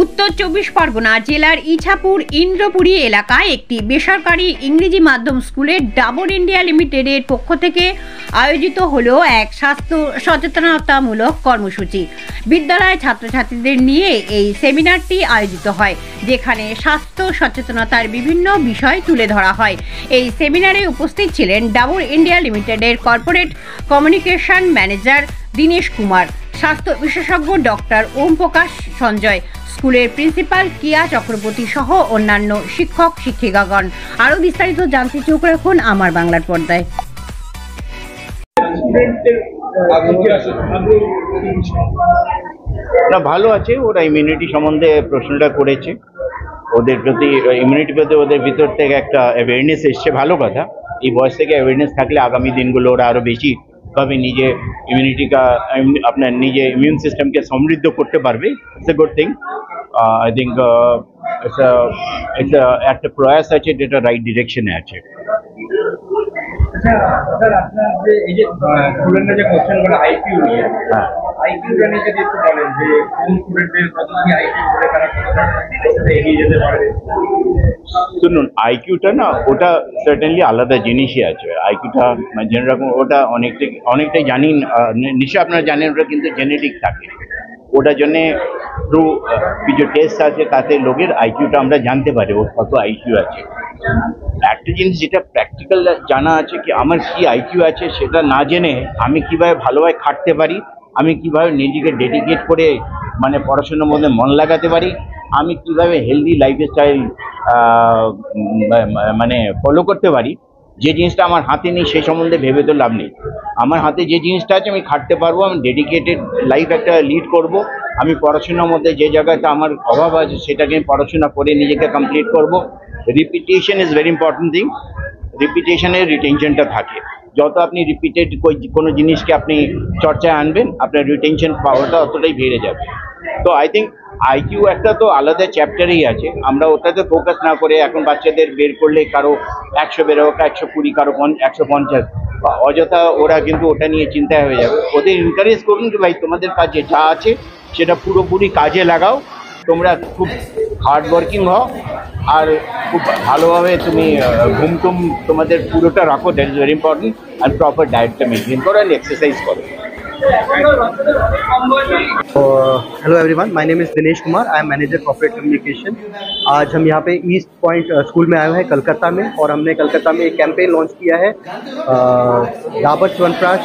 উত্তর চব্বিশ পরগনা জেলার ইছাপুর ইন্দ্রপুরী এলাকায় একটি বেসরকারি ইংরেজি মাধ্যম স্কুলে ডাবর ইন্ডিয়া লিমিটেডের পক্ষ থেকে আয়োজিত হলো এক স্বাস্থ্য সচেতনতামূলক কর্মসূচি। বিদ্যালয়ের ছাত্রছাত্রীদের নিয়ে এই সেমিনারটি আয়োজিত হয়, যেখানে স্বাস্থ্য সচেতনতার বিভিন্ন বিষয় তুলে ধরা হয়। এই সেমিনারে উপস্থিত ছিলেন ডাবর ইন্ডিয়া লিমিটেডের corporate communication manager Dinesh Kumar, স্বাস্থ্য বিশেষজ্ঞ ডক্টর ওম প্রকাশ সঞ্জয়, স্কুলের প্রিন্সিপাল কিয়া চক্রবর্তী সহ অন্যান্য শিক্ষক শিক্ষিকাগণ। আরও বিস্তারিত জানতে চোখ রাখুন আমার বাংলার পর্দায়। না, ভালো আছে। ওরা ইমিউনিটি সম্বন্ধে প্রশ্নটা করেছে, ওদের প্রতি ইমিউনিটি প্রতি ওদের ভিতর থেকে একটা অ্যাওয়ারনেস এসছে, ভালো কথা। এই বয়স থেকে অ্যাওয়ারনেস থাকলে আগামী দিনগুলো ওরা আরও বেশি ভাবে নিজে ইমিউনিটিটা আপনার নিজে ইমিউন সিস্টেমকে সমৃদ্ধ করতে পারবে। It's a good thing. I think একটা প্রয়াস আছে যেটা রাইট ডিরেকশনে আছে। শুনুন, আইকিউটা না, ওটা সার্টেনলি আলাদা জিনিসই আছে। আইকিউটা যেরকম ওটা অনেকটাই জানি, নিশ্চয় আপনারা জানেন, ওটা কিন্তু জেনেটিক থাকে। ওটার জন্যে থ্রু কিছু টেস্ট আছে, তাতে লোকের আইকিউটা আমরা জানতে পারি ওর কত আইকিউ আছে। একটা জিনিস যেটা প্র্যাকটিক্যাল জানা আছে কি আমার কি আইকিউ আছে, সেটা না জেনে আমি কিভাবে ভালোভাবে খাটতে পারি, আমি কিভাবে নিজেকে ডেডিকেট করে মানে পড়াশোনার মধ্যে মন লাগাতে পারি, আমি কিভাবে হেলদি লাইফস্টাইল মানে ফলো করতে পারি, যে জিনিসটা আমার হাতে নেই সেই সম্বন্ধে ভেবে তো লাভ নেই। আমার হাতে যে জিনিসটা আছে আমি খাটতে পারবো, আমি ডেডিকেটেড লাইফ একটা লিড করব। আমি পড়াশোনার মধ্যে যে জায়গাটা আমার অভাব আছে সেটাকে আমি পড়াশোনা করে নিজেকে কমপ্লিট করব। Repetition is very important thing. রিপিটেশনের রিটেনশনটা থাকে। যত আপনি রিপিটেড কোনো জিনিসকে আপনি চর্চায় আনবেন, আপনার রিটেনশন পাওয়ারটা অতটাই বেড়ে যাবে। তো আই থিঙ্ক আইকিউ একটা তো আলাদা চ্যাপ্টারেই আছে, আমরা ওটাতে ফোকাস না করে এখন বাচ্চাদের বের করলে কারো 100 বের হোক, 120, কারো 150, অযথা ওরা কিন্তু ওটা নিয়ে চিন্তায় হয়ে যাবে। ওদের এনকারেজ করুন যে ভাই তোমাদের কাজে যা আছে সেটা পুরোপুরি কাজে লাগাও, তোমরা খুব হার্ড ওয়ার্কিং হও, আর খুব ভালোভাবে তুমি ঘুমটুম তোমাদের পুরোটা রাখো, দ্যাট ইজ ভেরি ইম্পর্টেন্ট। আর প্রপার ডায়েটটা মেনটেন করো, আর এক্সারসাইজ করো। Hello everyone, my name is Dinesh Kumar. I am manager corporate communication. आज हम यहाँ पे ईस्ट पॉइंट स्कूल में आए हैं कलकत्ता में, और हमने कलकत्ता में एक कैंपेन लॉन्च किया है, Dabur chyawanprash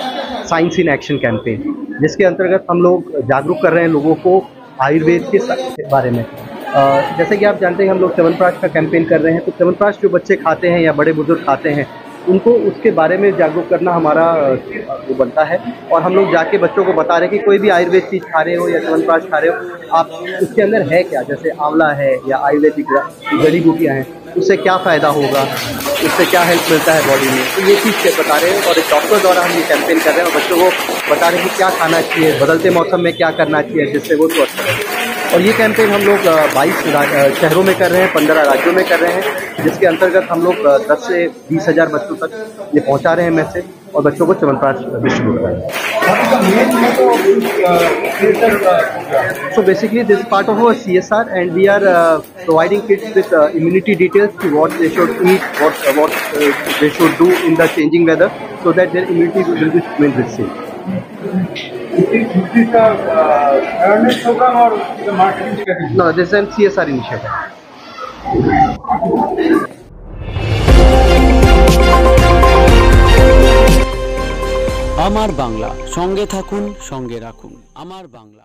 science in action campaign, जिसके अंतर्गत हम लोग जागरूक कर रहे हैं लोगों को आयुर्वेद के बारे में। जैसे कि आप जानते हैं हम लोग च्यवनप्राश का कैंपेन कर रहे हैं, तो च्यवनप्राश जो बच्चे खाते हैं या बड़े बुजुर्ग खाते हैं उनको उसके बारे में जागरूक करना हमारा वो बनता है। और हम लोग जाके बच्चों को बता रहे हैं कि कोई भी आयुर्वेद चीज़ खा रहे हो या च्यवनप्राश खा रहे हो, आप उसके अंदर है क्या, जैसे आंवला है या आयुर्वेदिक जड़ी बूटियाँ हैं, उससे क्या फ़ायदा होगा, उससे क्या हेल्प मिलता है बॉडी में, तो ये चीज़ बता रहे हैं। और एक डॉक्टर द्वारा हम ये कैंपेन कर रहे हैं और बच्चों को बता रहे हैं कि क्या खाना चाहिए, बदलते मौसम में क्या करना चाहिए जिससे वो स्वस्थ रहे। और ये कैंपेन हम लोग 22 शहरों में कर रहे हैं, 15 राज्यों में कर रहे हैं, जिसके अंतर्गत हम लोग 10 से 20 हज़ार बच्चों तक ये पहुंचा रहे हैं मैसेज, और बच्चों को च्यवनप्राश डिस्ट्रीब्यूट कर रहे हैं। So basically this is part of our CSR, and we are providing kids with immunity details to what they should eat, what they should do in the changing weather, so that their immunity will be safe. Awareness program or the marketing strategy? No, this is a CSR initiative. আমার বাংলা, সঙ্গে থাকুন, সঙ্গে রাখুন আমার বাংলা।